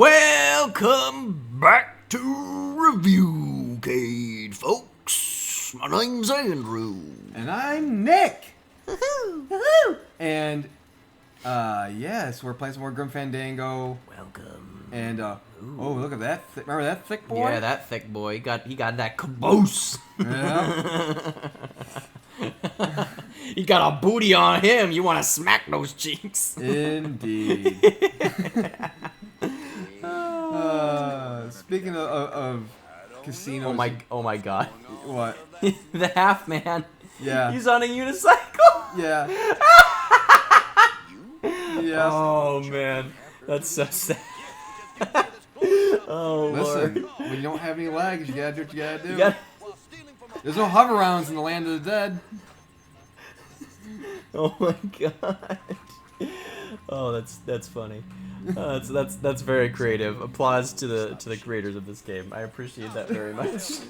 Welcome back to Review Cade, folks. My name's Andrew. And I'm Nick. Woohoo! And, yes, we're playing some more Grim Fandango. Welcome. And, oh, look at that. Remember that thick boy? Yeah, that thick boy. He got that caboose. Yeah. He got a booty on him. You want to smack those cheeks. Indeed. Speaking of casinos. Oh my God. What? The half man. Yeah. He's on a unicycle. Yeah. Yes. Oh man, that's so sad. Oh Listen, Lord. when you don't have any legs, you gotta do what you gotta do. There's no hover rounds in the land of the dead. Oh my God. Oh, that's funny. That's very creative. Applause to the creators of this game. I appreciate that very much.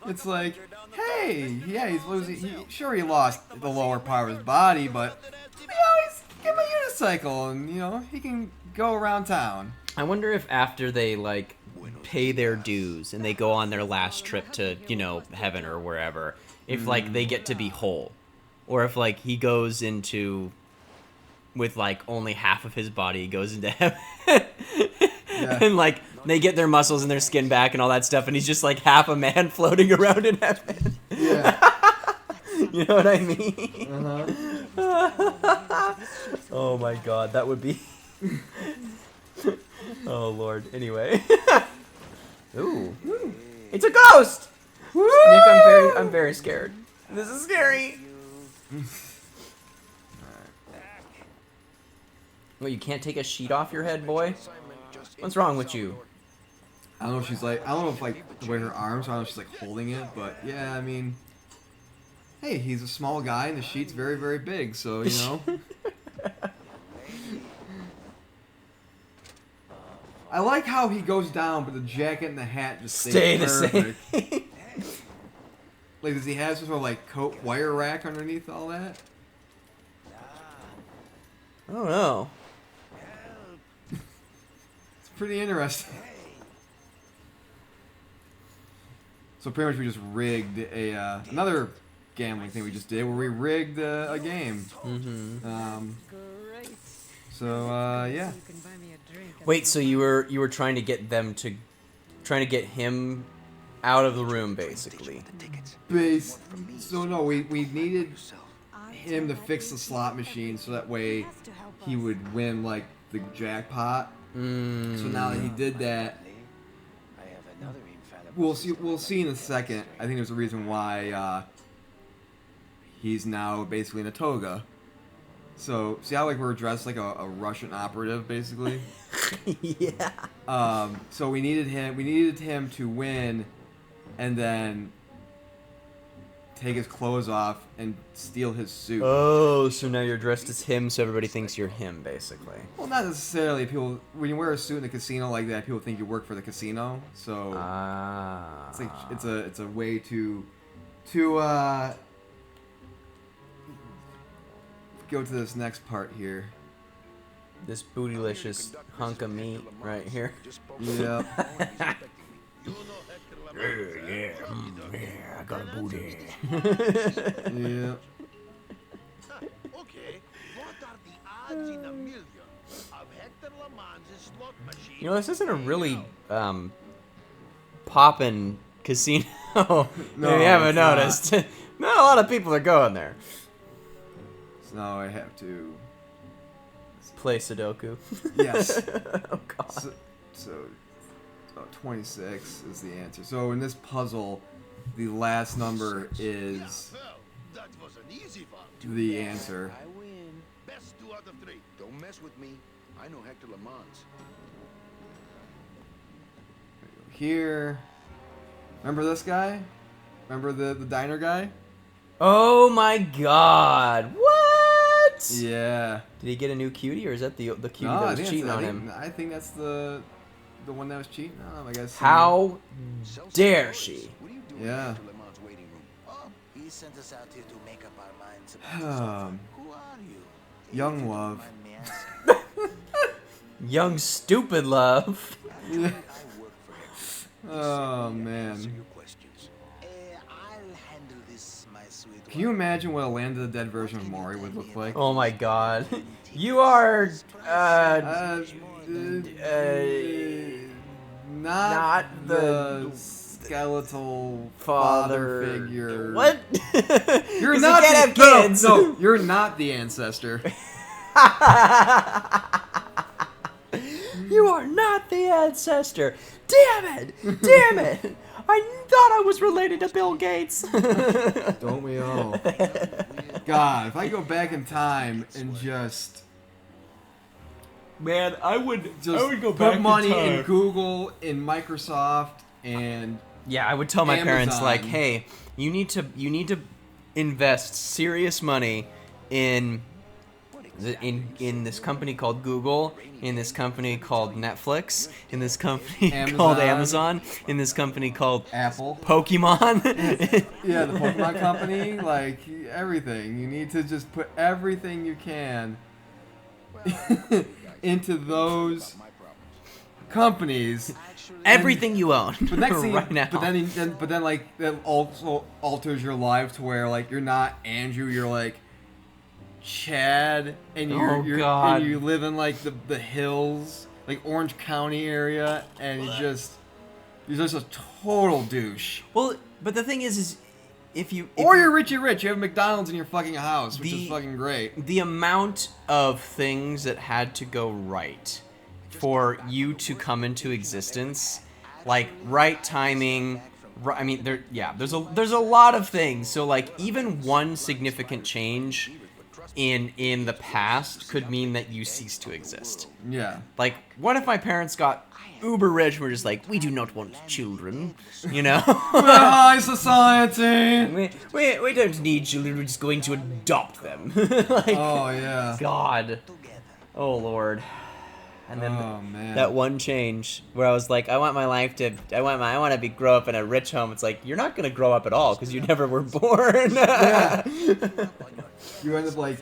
It's like, hey, yeah, he's losing. He lost the lower part of his body, but he's give him a unicycle, and he can go around town. I wonder if after they like pay their dues and they go on their last trip to heaven or wherever, if like they get to be whole, or if like he goes into with like only half of his body goes into heaven. Yeah. And like they get their muscles and their skin back and all that stuff, and he's just like half a man floating around in heaven. Yeah. You know what I mean? Uh-huh. Oh my God, that would be. Oh Lord. Anyway. Ooh. It's a ghost. Woo! Nick, I'm very scared. This is scary. What, you can't take a sheet off your head, boy? What's wrong with you? I don't know if she's like, I don't know if like the way her arms, I don't know if she's like holding it, but yeah, I mean, hey, he's a small guy and the sheet's very, very big, so I like how he goes down, but the jacket and the hat just stay the perfect. same. Like, does he have some sort of like coat wire rack underneath all that? I don't know. It's pretty interesting. So pretty much we just rigged another gambling thing we just did, where we rigged a game. Mm-hmm. Yeah. Wait, so you were trying to get him out of the room, basically. So no, we needed him to fix the slot machine so that way he would win like the jackpot. So now that he did that, we'll see in a second. I think there's a reason why he's now basically in a toga. So see how like we're dressed like a Russian operative, basically. Yeah. So we needed him to win, and then take his clothes off and steal his suit. Oh, so now you're dressed as him, so everybody thinks you're him, basically. Well, not necessarily. People, when you wear a suit in a casino like that, people think you work for the casino. So it's like it's a way to go to this next part here. This bootylicious hunk of meat right here. Yeah. Yeah, I got a booty. Yeah. Okay, what are the odds in a million of Hector Laman's slot machine? You know, this isn't a really poppin' casino. No, If you haven't it's not. noticed. Not a lot of people are going there. So now I have to. Play Sudoku. Yes. Oh God. So 26 is the answer. So in this puzzle, the last number is Well, that was an easy one. the answer. I win. Best 2 out of 3. Don't mess with me. I know Hector Lamans. Here. Remember this guy? Remember the diner guy? Oh my God. What? Yeah. Did he get a new cutie, or is that the cutie No, that was cheating on him? I think that's the one that was cheating on him, I guess. How dare she? What are you doing Yeah. in Hector Lamans waiting room? Oh, he sent us out here to make up our minds about something. Who are you? Young love. Mind me asking? Young stupid love. Oh man. I'll handle this, my sweet Can you imagine what a Land of the Dead version of Maury would look like? Oh my god. You are Not not the skeletal father figure. What? You're 'Cause not you can't the have kids. No, you're not the ancestor. You are not the ancestor. Damn it! Damn it! I thought I was related to Bill Gates. Don't we all? God, if I go back in time and just Man, I would go put money in Google, in Microsoft, and Yeah, I would tell my parents Amazon. like, "Hey, you need to invest serious money in this company called Google, in this company called Netflix, in this company called Amazon, in this company called Apple. Pokemon." Yeah, the Pokemon company, like everything. You need to just put everything you can into those companies. Everything you own But next thing, right now. but then like that also alters your life to where like you're not Andrew, you're like Chad, and you're God. and you live in like the hills, like Orange County area, and you're just a total douche. Well, but the thing is if Or you're Richie Rich, you have McDonald's in your fucking house, which is The- fucking great. the amount of things that had to go right for you to come into existence, like right timing, I mean, there's a lot of things. So like even one significant change in the past could mean that you cease to exist. Yeah. Like, what if my parents got uber rich and were just like, we do not want children, you know? High society. we don't need children, we're just going to adopt them. Like, Oh yeah. God. Oh, Lord. And then Oh man. that one change where I was like, I want to grow up in a rich home. It's like, you're not going to grow up at all because you never were born. Yeah. You end up like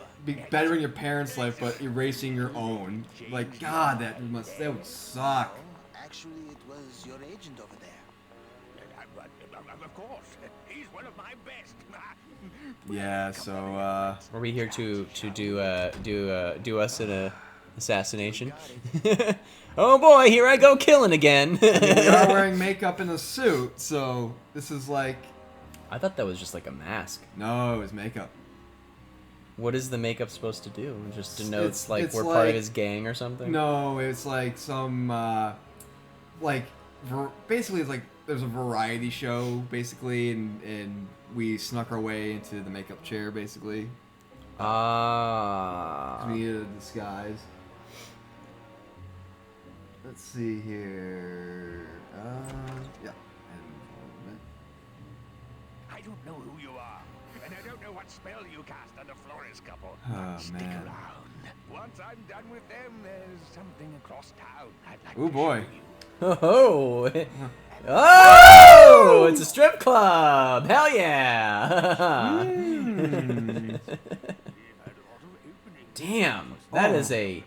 bettering your parents' life, but erasing your own. Like, God, that would suck. Actually, it was your agent over there. Of course, he's one of my best. Yeah. So Are we here to do us an assassination? Oh boy, here I go killing again. we are wearing makeup and a suit, so this is like I thought that was just like a mask. no, it was makeup. What is the makeup supposed to do? Just denotes like it's we're part of like- his gang or something? No, it's like some basically it's like there's a variety show basically, and we snuck our way into the makeup chair basically. Ah. We needed a disguise. Let's see here. Yeah. I don't know who you are, and I don't know what spell you cast on the Flores couple. Oh, Stick man. around. Once I'm done with them, there's something across town I'd like Oh to boy. show you. Oh! Oh! It's a strip club! Hell yeah! Damn, that is a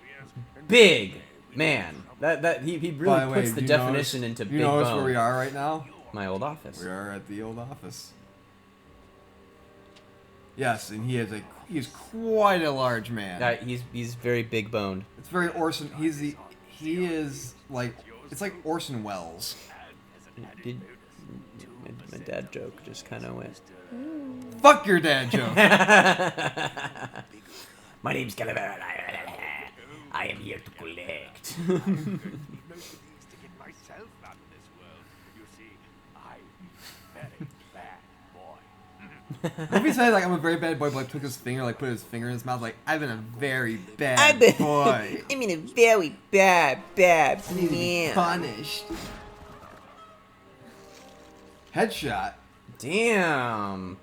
big man. That he By really the way, puts the do you definition notice- into do big you notice bone. where we are right now? My old office. We are at the old office. Yes, and he's quite a large man. He's very big boned. It's very Orson. He is like it's like Orson Welles. My dad joke just kind of went. Fuck your dad joke. My name's Calavera. I am here to collect. Most of these to get myself out of this world. You see, I'm very bad boy. If he said like I'm a very bad boy, but like took his finger, like put his finger in his mouth, like I've been a very bad boy. I mean, a very bad I need to be punished. Headshot. Damn.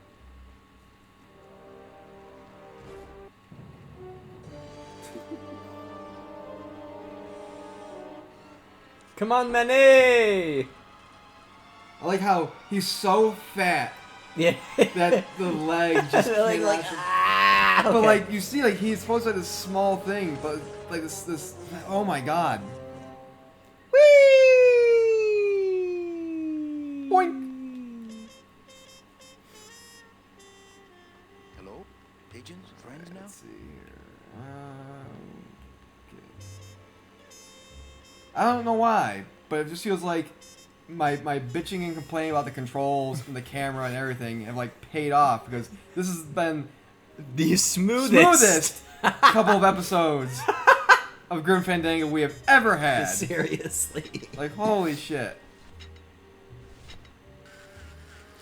Come on, Manny! I like how he's so fat Yeah. that the leg just like, cannot- ah! But like you see, like he's supposed to have this small thing, but like this. Oh my god. Whee! Boink. Hello? Pigeons? Friends now? Let's see here. Okay. I don't know why, but it just feels like my bitching and complaining about the controls and the camera and everything have like paid off, because this has been The smoothest couple of episodes of Grim Fandango we have ever had. Seriously. Like, holy shit.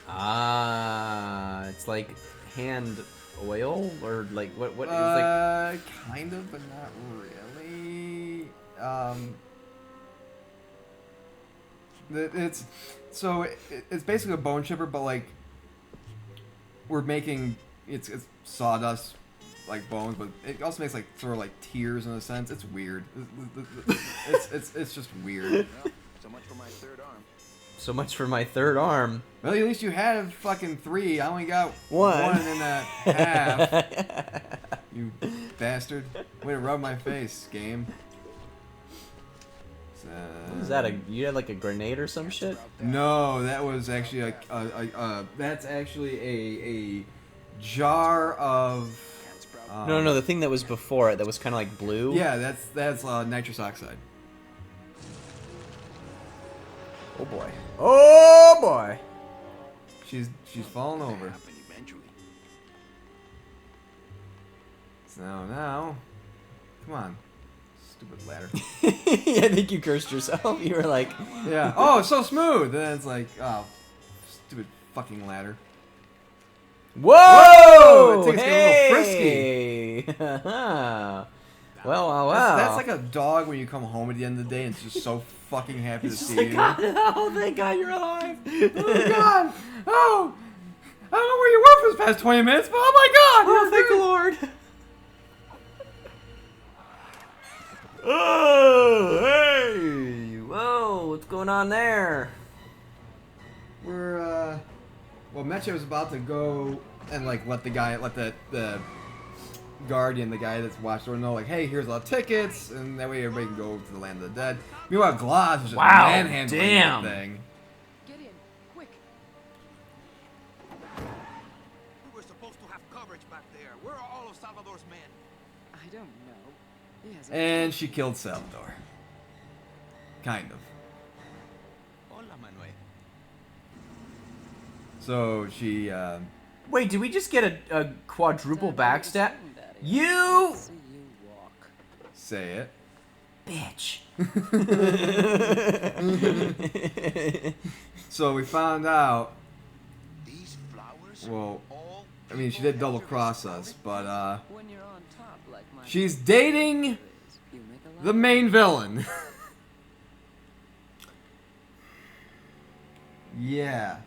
Ah, it's like hand oil, or like what is like Kind of, but not really. It's basically a bone chipper, but like we're making it's sawdust like bones, but it also makes like sort of like tears in a sense. It's weird. It's just weird. Well, so much for my third arm. so much for my third arm. Well, at least you had fucking 3. I only got One. 1 and a half. You bastard! Way to rub my face, game. What is that? You had like a grenade or some shit? No, that was actually that's actually a jar of. No, the thing that was before it that was kind of like blue. Yeah, that's nitrous oxide. Oh boy. Oh boy. She's falling over. Happen eventually. So now, come on, stupid ladder. I think you cursed yourself. You were like, Yeah. Oh, it's so smooth. And then it's like, oh, stupid fucking ladder. whoa! It takes Hey! a little frisky. Well. That's like a dog when you come home at the end of the day and it's just so fucking happy to It's just see like, you. God, oh, thank God you're alive. Oh god! Oh! I don't know where you were for the past 20 minutes, but oh my god! Oh, thank the Lord. Oh, hey! Whoa, what's going on there? We're well, Meche was about to go and like let the guardian, the guy that's watched over, know like, hey, here's a lot of tickets, and that way everybody can go to the land of the dead. Meanwhile, Gloss is just Wow, manhandling damn. that thing. Get in, quick. We were supposed to have coverage back there. Where are all of Salvador's men? I don't know. He has a And she killed Salvador. Kind of. Hola, Manuel. So she Wait, did we just get a quadruple backstab? You See you walk. say it. bitch. So we found out. These flowers. Well, all I mean, she did double cross us, but When you're on top like my she's dating you make a lot the main villain. Yeah.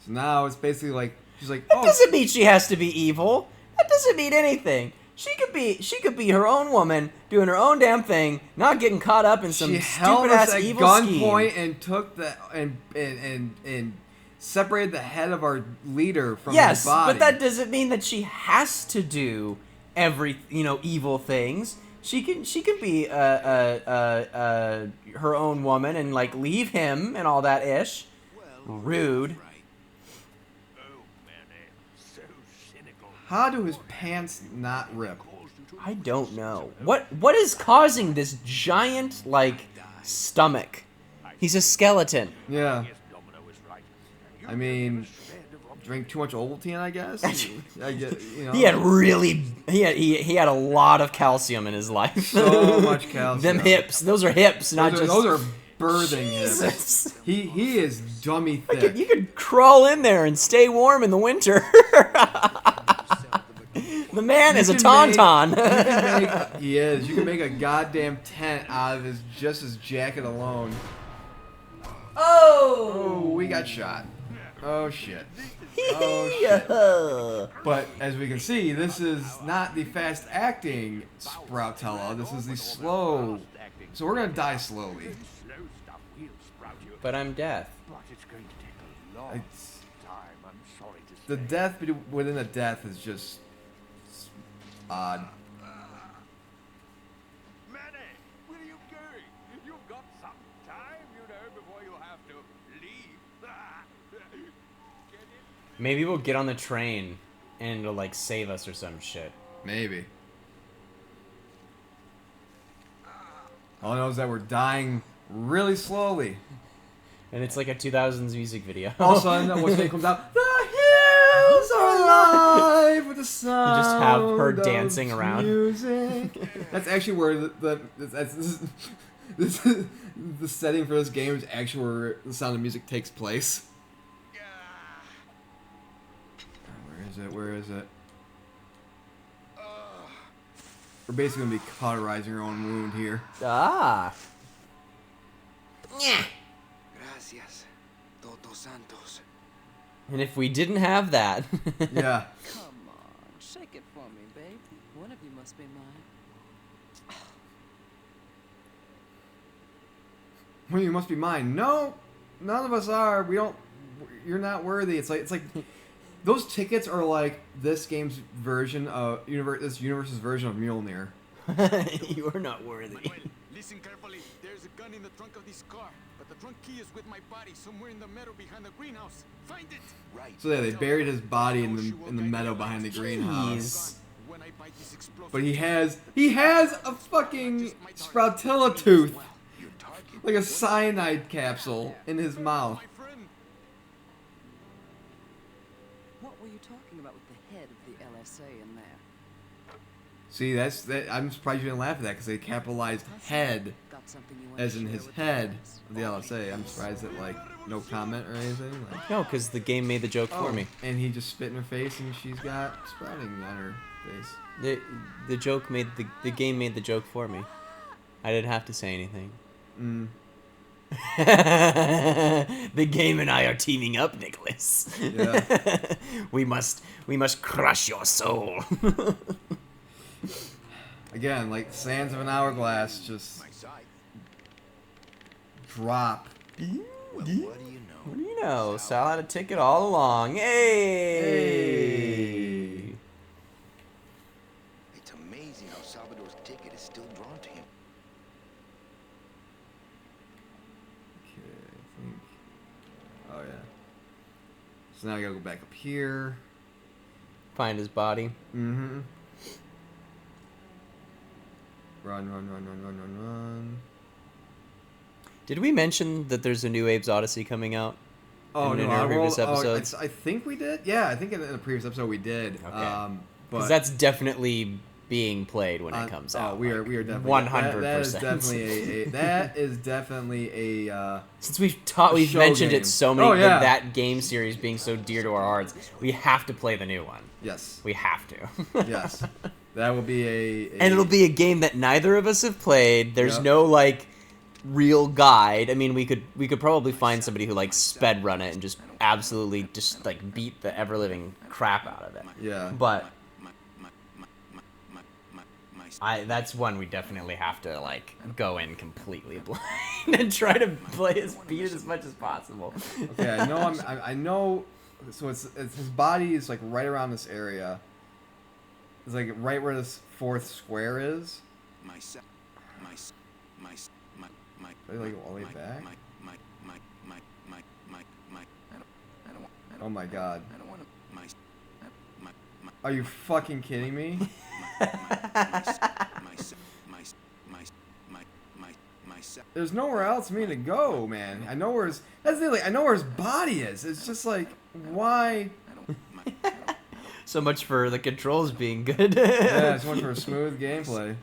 So now it's basically like she's like, That oh, doesn't mean she has to be evil. That doesn't mean anything. She could be her own woman, doing her own damn thing, not getting caught up in some she held stupid us ass at evil scheme. gunpoint and took the and separated the head of our leader from Yes, his body. but that doesn't mean that she has to do every evil things. She can be her own woman and like leave him and all that ish. Rude. right. Oh, man, so cynical. How do his pants not rip? I don't know. What is causing this giant like stomach? He's a skeleton. Yeah. Yes, Domino is right. And you I mean, shred of object- drink too much Ovaltine, I guess. I get, He had he had a lot of calcium in his life. so much calcium. Them hips. Those are hips, not just. those are birthing hips. Jesus. He is dummy thick. You could crawl in there and stay warm in the winter. The man is a tauntaun. He is. You can make a goddamn tent out of his jacket alone. Oh, we got shot. Oh shit. Oh shit. But as we can see, this is not the fast acting Sproutella. This is the slow. So we're gonna die slowly. Slow stuff will sprout you. But I'm deaf. But it's going to take a long It's- time, I'm sorry to say. the death within a death is just odd. Manny, where are you going? You've got some time, you know, before you have to leave. Get in. Maybe we'll get on the train and it'll like save us or some shit. Maybe. All I know is that we're dying really slowly. And it's like a 2000s music video. All of a sudden, what's name comes out? The hills are alive with the sound. You just have her of dancing around. Music. That's actually where this is, the setting for this game is actually where the Sound of Music takes place. Where is it? Where is it? We're basically gonna be cauterizing our own wound here. Ah. Gracias, Toto Santos. And if we didn't have that. Yeah. Come on, shake it for me, babe. One of you must be mine. Well, you must be mine. No, none of us are. We don't. You're not worthy. It's like those tickets are like this game's version of this universe's version of Mjolnir. You are not worthy. Manuel, listen carefully. There's a gun in the trunk of this car, but the trunk key is with my body somewhere in the meadow behind the greenhouse. Find it. Right. So yeah, they buried his body in the meadow behind the greenhouse. When I bite this explosive, But he has a fucking Sproutilla tooth, your target. like a cyanide capsule in his mouth. My friend. What were you talking about with the head of the LSA in there? See, that. I'm surprised you didn't laugh at that because they capitalized head Got something you want as to in share his with the head others? of the LSA. I'm surprised that like no comment or anything. Like, No, because the game made the joke for me. And he just spit in her face and she's got sprouting on her face. The joke made the game made the joke for me. I didn't have to say anything. Mm. The game and I are teaming up, Nicholas. Yeah. we must crush your soul. Again, like sands of an hourglass, just My side. drop. Well, what do you know? What do you know? Sal had a ticket all along. Hey! Hey. It's amazing how Salvador's ticket is still drawn to him. Okay, I think. Oh yeah. So now I gotta go back up here. Find his body. Mm-hmm. Run. Did we mention that there's a new Abe's Odyssey coming out? Oh, In no, our I previous rolled, episodes? I think we did. Yeah, I think in a previous episode we did. Okay. But Because that's definitely being played when it comes out. we are definitely 100%. That is definitely that is definitely a. Since we've show mentioned game. it so many, Oh, yeah. that game series being so dear to our hearts, we have to play the new one. Yes. We have to. Yes. That will be a. And it'll be a game that neither of us have played. There's Yep. no like real guide. I mean, we could probably find somebody who like sped run it and just absolutely just like beat the ever living crap out of it. Yeah. But that's one we definitely have to like go in completely blind and try to beat it as much as possible. Okay, I know. I know. So it's his body is like right around this area. It's like right where this fourth square is. Are they like all the way back? Oh my god. Are you fucking kidding me? There's nowhere else for me to go, man. I know where his. That's the thing, I know where his body is. It's just like, why? So much for the controls being good. Yeah, it's one for smooth gameplay.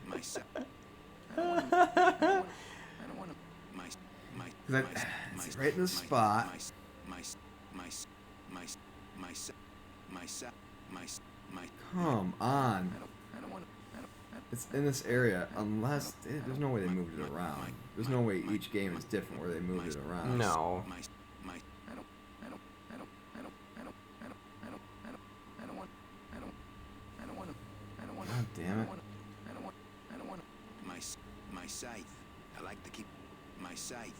It's right in the spot. Come on. It's in this area, unless there's no way they moved it around. There's no way each game is different where they moved it around. No. God damn it. My scythe. I like to keep my scythe.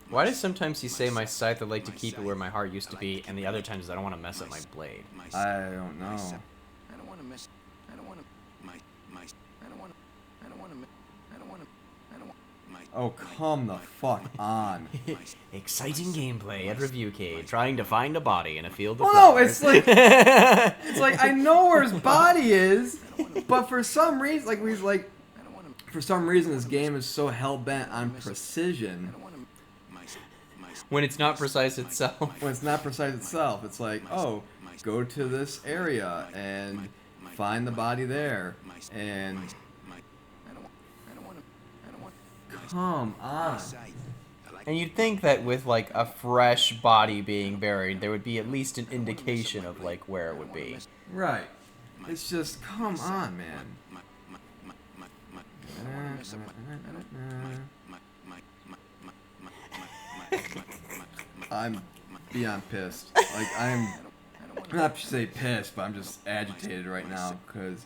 Why does sometimes he say my scythe, I'd like to keep it where my heart used to be, and the other times I don't want to mess up my blade? I don't know. I don't want to miss. I don't want to. My. I don't want to. I don't want to. I don't want to. I don't want. Oh, come the fuck on. Exciting gameplay at Reviewcade, trying to find a body in a field of Well, no, flowers. it's like I know where his body is, but for some reason, like he's like, for some reason, this game is so hell bent on precision. When it's not precise itself. When it's not precise itself, it's like, oh, go to this area and find the body there, and come on. And you'd think that with like a fresh body being buried, there would be at least an indication of like where it would be. Right. It's just, come on, man. I'm beyond pissed. Like, I'm not to say pissed, but I'm just agitated right now because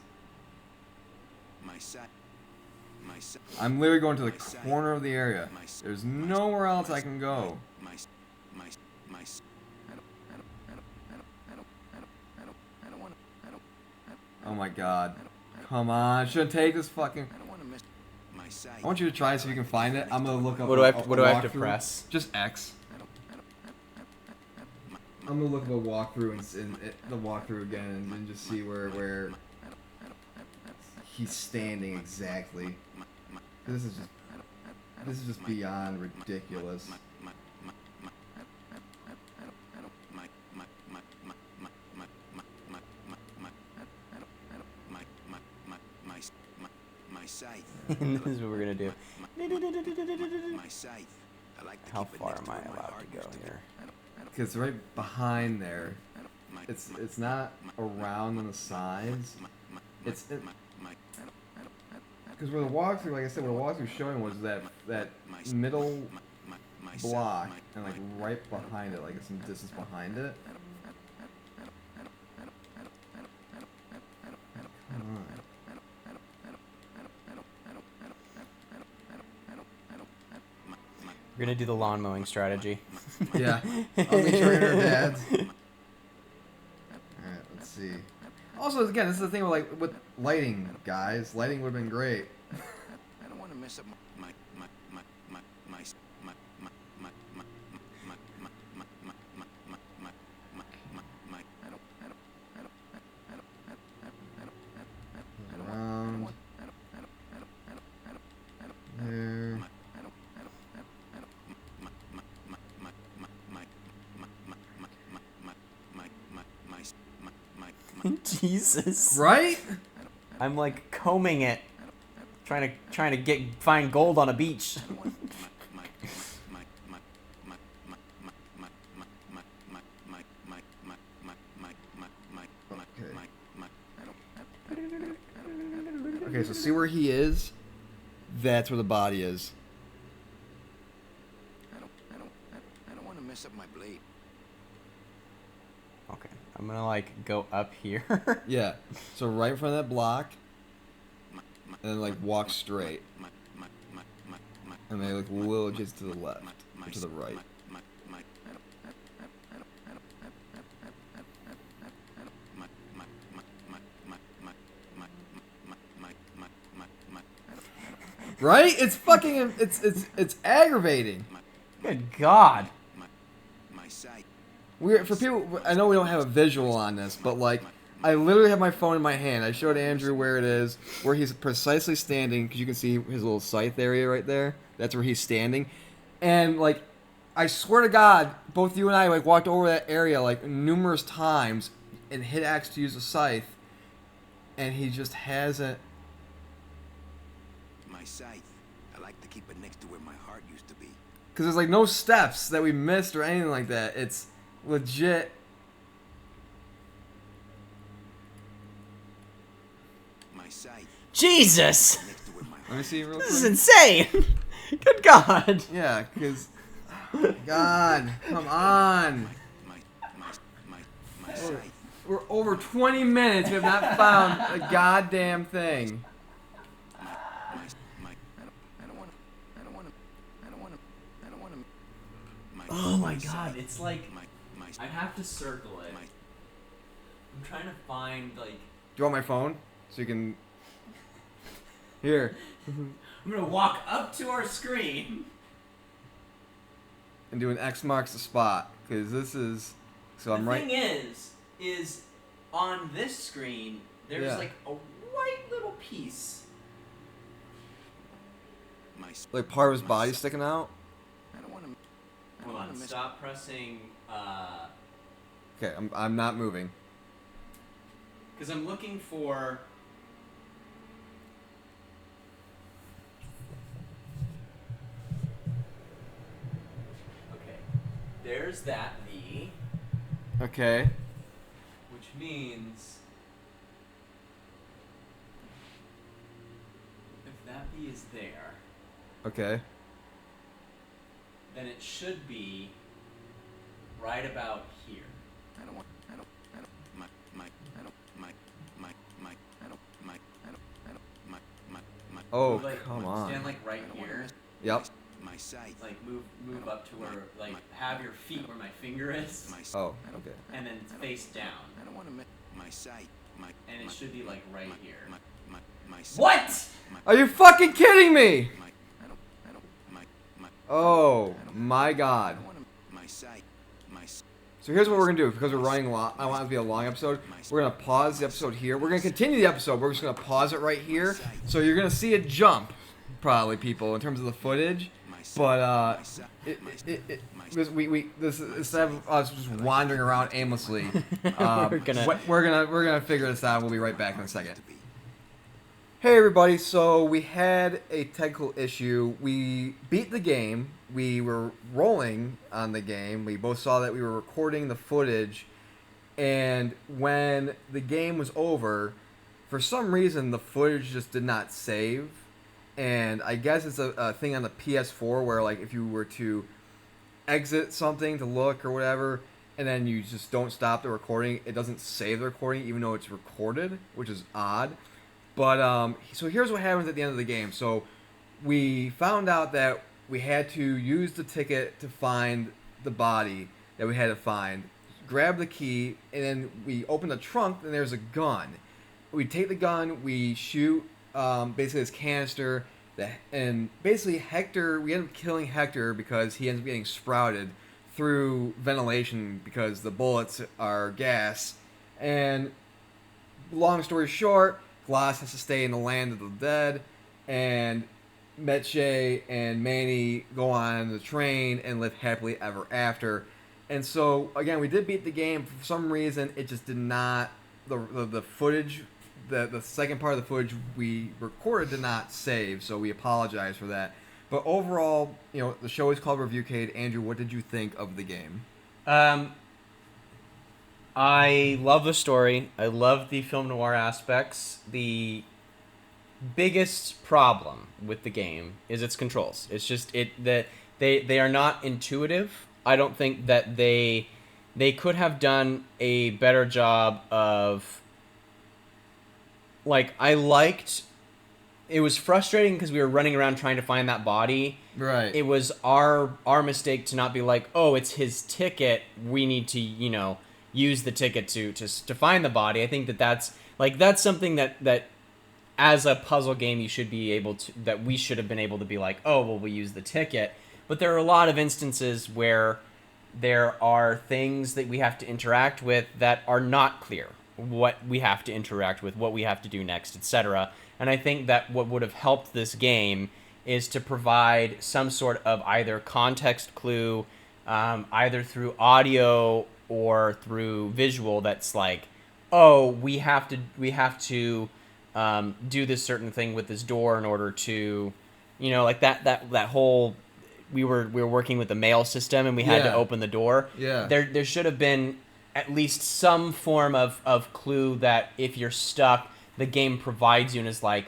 I'm literally going to the corner of the area. There's nowhere else I can go. Oh my god. Come on, I shouldn't take this fucking... I want you to try so you can find it. I'm gonna look up What do I have to walkthrough. press? Just X. I'm gonna look at the walkthrough and the walkthrough again and just see where he's standing exactly. This is just beyond ridiculous. And this is what we're gonna do. How far am I allowed to go here? Because right behind there, it's not around on the sides. It's because where the walkthrough, like I said, where the walkthrough showing was that middle block and like right behind it, like some distance behind it. Come on. We're gonna do the lawn mowing strategy. Yeah, I'll be sure her dad's. Alright, let's see. Also, again, this is the thing with lighting, guys. Lighting would have been great. I don't want to mess up my Around there. Jesus. Right? I'm like combing it, trying to find gold on a beach. Okay, so see where he is? That's where the body is. I don't want to mess up my blade. Okay, I'm gonna like go up here. Yeah. So right in front of that block, and then like walk straight, and then like a little just to the left or to the right. Right? It's fucking it's aggravating. Good God. For people, I know we don't have a visual on this, but like, I literally have my phone in my hand. I showed Andrew where it is, where he's precisely standing, because you can see his little scythe area right there. That's where he's standing, and like, I swear to God, both you and I like walked over that area like numerous times and hit X to use the scythe, and he just hasn't. My scythe. I like to keep it next to where my heart used to be. Because there's like no steps that we missed or anything like that. It's legit. My scythe. Jesus. Next to where my Let me see real This is quick. insane. Good God. Yeah, because God, come on. my scythe. We're over 20 minutes. We have not found a goddamn thing. I don't want to. Oh my god, it's like my I'd have to circle it. my I'm trying to find like Do you want my phone so you can? Here. I'm gonna walk up to our screen. And do an X marks the spot because this is. So I'm The right. thing is on this screen there's Yeah. like a white little piece. my Like part of his body sticking out. I don't want to. Hold on, stop pressing. Okay, I'm not moving. Because I'm looking for. Okay, there's that V, Okay. which means if that V is there, Okay. then it should be right about here. I don't want. I don't. My. I don't. My. I don't. My. Oh, Like, come stand on. like right I don't wanna here. miss Yep. my sight. Like move up to where like my- have your feet where my finger is, My. Oh, I don't. okay. and then face down, I don't want to miss my sight. My. and it should be like right here. My. What? Are you fucking kidding me? My. I don't. My. Oh I don't- my I god. don't want to. My sight. My. So here's what we're gonna do because we're running a lot. I want it to be a long episode. We're gonna pause the episode here. We're gonna continue the episode. We're just gonna pause it right here. So you're gonna see it jump, probably people in terms of the footage. But this instead of us just wandering around aimlessly, We're gonna- we're gonna figure this out. We'll be right back in a second. Hey everybody, so we had a technical issue. We beat the game. We were rolling on the game. We both saw that we were recording the footage. And when the game was over, for some reason the footage just did not save. And I guess it's a thing on the PS4 where like if you were to exit something to look or whatever, and then you just don't stop the recording, it doesn't save the recording even though it's recorded, which is odd. But so here's what happens at the end of the game. So we found out that we had to use the ticket to find the body that we had to find. Grab the key, and then we open the trunk, and there's a gun. We take the gun, we shoot basically this canister, and basically Hector, we end up killing Hector because he ends up getting sprouted through ventilation because the bullets are gas. And long story short, Glass has to stay in the land of the dead, and Meche and Manny go on the train and live happily ever after. And so, again, we did beat the game. For some reason, it just did not, the footage, the second part of the footage we recorded did not save, so we apologize for that. But overall, you know, the show is called Reviewcade. Andrew, what did you think of the game? I love the story. I love the film noir aspects. The biggest problem with the game is its controls. It's just that they are not intuitive. I don't think that they could have done a better job of like it was frustrating because we were running around trying to find that body. Right. It was our mistake to not be like, oh, it's his ticket. We need to, you know, use the ticket to find the body. I think that's something that as a puzzle game you should be able to, that we should have been able to be like, oh, well, we use the ticket. But there are a lot of instances where there are things that we have to interact with that are not clear. What we have to interact with, what we have to do next, etc. And I think that what would have helped this game is to provide some sort of either context clue, either through audio or through visual. That's like, oh, we have to do this certain thing with this door in order to, you know, like that whole. We were working with the mail system and we had to open the door. Yeah. There should have been at least some form of clue that if you're stuck, the game provides you and is like,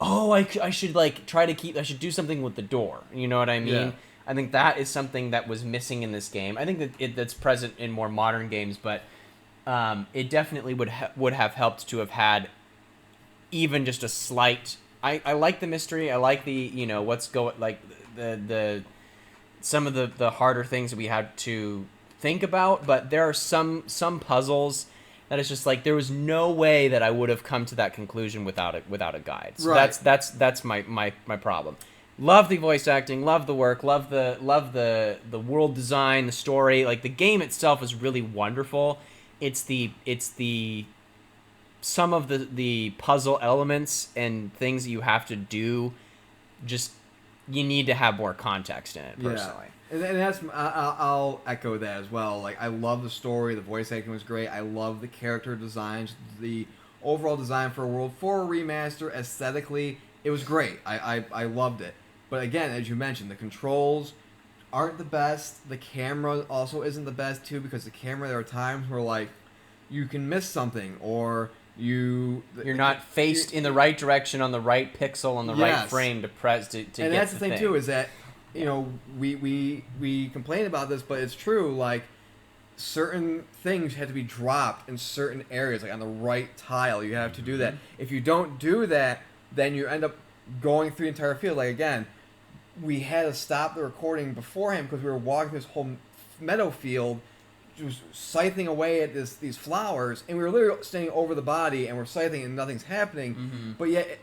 oh, I should like I should do something with the door. You know what I mean? Yeah. I think that is something that was missing in this game. I think that that's present in more modern games, but it definitely would have helped to have had even just a slight. I like the mystery. I like the, you know, what's going, like the some of the harder things that we had to think about, but there are some puzzles that it's just like there was no way that I would have come to that conclusion without a guide. So Right. that's my problem. Love the voice acting, love the work, love the world design, the story. Like the game itself is really wonderful. It's the some of the puzzle elements and things that you have to do, just you need to have more context in it personally. And that's I'll echo that as well. Like I love the story, the voice acting was great. I love the character designs, the overall design for a World 4 remaster. Aesthetically, it was great. I loved it. But again, as you mentioned, the controls aren't the best. The camera also isn't the best too, because the camera, there are times where like you can miss something, or you're not faced in the right direction on the right pixel on the right frame to press to and get that's the thing thing. too, is that we complain about this, but it's true. Like certain things have to be dropped in certain areas, like on the right tile. You have to do that. If you don't do that, then you end up going through the entire field. Like again, we had to stop the recording beforehand because we were walking this whole meadow field, just scything away at these flowers, and we were literally standing over the body and we're scything and nothing's happening. But yet,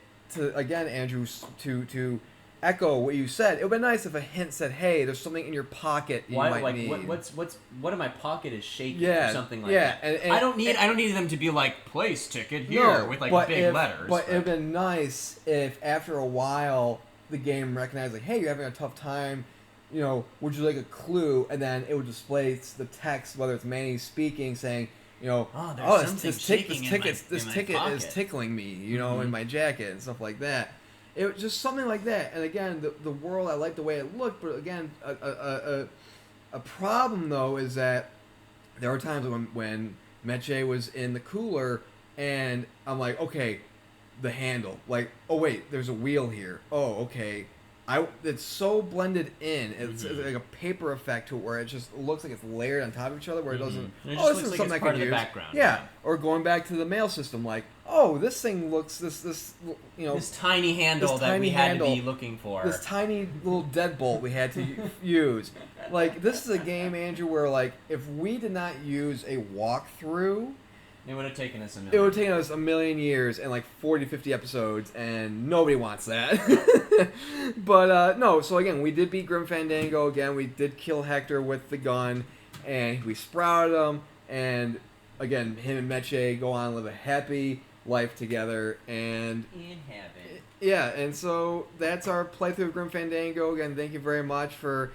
again, Andrew, to echo what you said, it would be nice if a hint said, "Hey, there's something in your pocket you might need." What in my pocket is shaking Yeah, or something like yeah, that. and I don't need them to be like place ticket here with like big letters. But it'd been nice if after a while the game recognized, like, hey, you're having a tough time, would you like a clue? And then it would display the text, whether it's Manny speaking, saying, this ticket is tickling me, in my jacket and stuff like that. It was just something like that. And again, the world, I like the way it looked, but again, a problem though is that there were times when Meche was in the cooler, and I'm like, okay, the handle, like, oh wait, there's a wheel here. Oh, okay. It's so blended in. It's like a paper effect to it, where it just looks like it's layered on top of each other, where it doesn't. It Oh, just this is looks like something I it's part could of the use. background. Yeah. Or going back to the mail system, like, oh, this thing looks this tiny handle that we had to be looking for. This tiny little deadbolt we had to use. Like, this is a game, Andrew, where like if we did not use a walkthrough, it would have taken us a million years and like 40, 50 episodes, and nobody wants that. But no, so again, we did beat Grim Fandango. Again, we did kill Hector with the gun, and we sprouted him, and again, him and Meche go on and live a happy life together, and in heaven. Yeah, and so that's our playthrough of Grim Fandango. Again, thank you very much for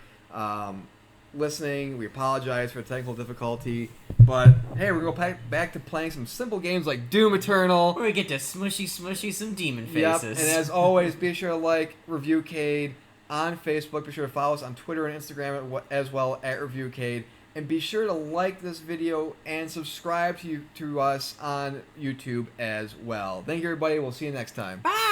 listening. We apologize for technical difficulty, but hey, we're going back to playing some simple games like Doom Eternal. Where we get to smushy some demon faces. Yep, and as always, be sure to like ReviewCade on Facebook. Be sure to follow us on Twitter and Instagram as well at ReviewCade. And be sure to like this video and subscribe to us on YouTube as well. Thank you, everybody. We'll see you next time. Bye!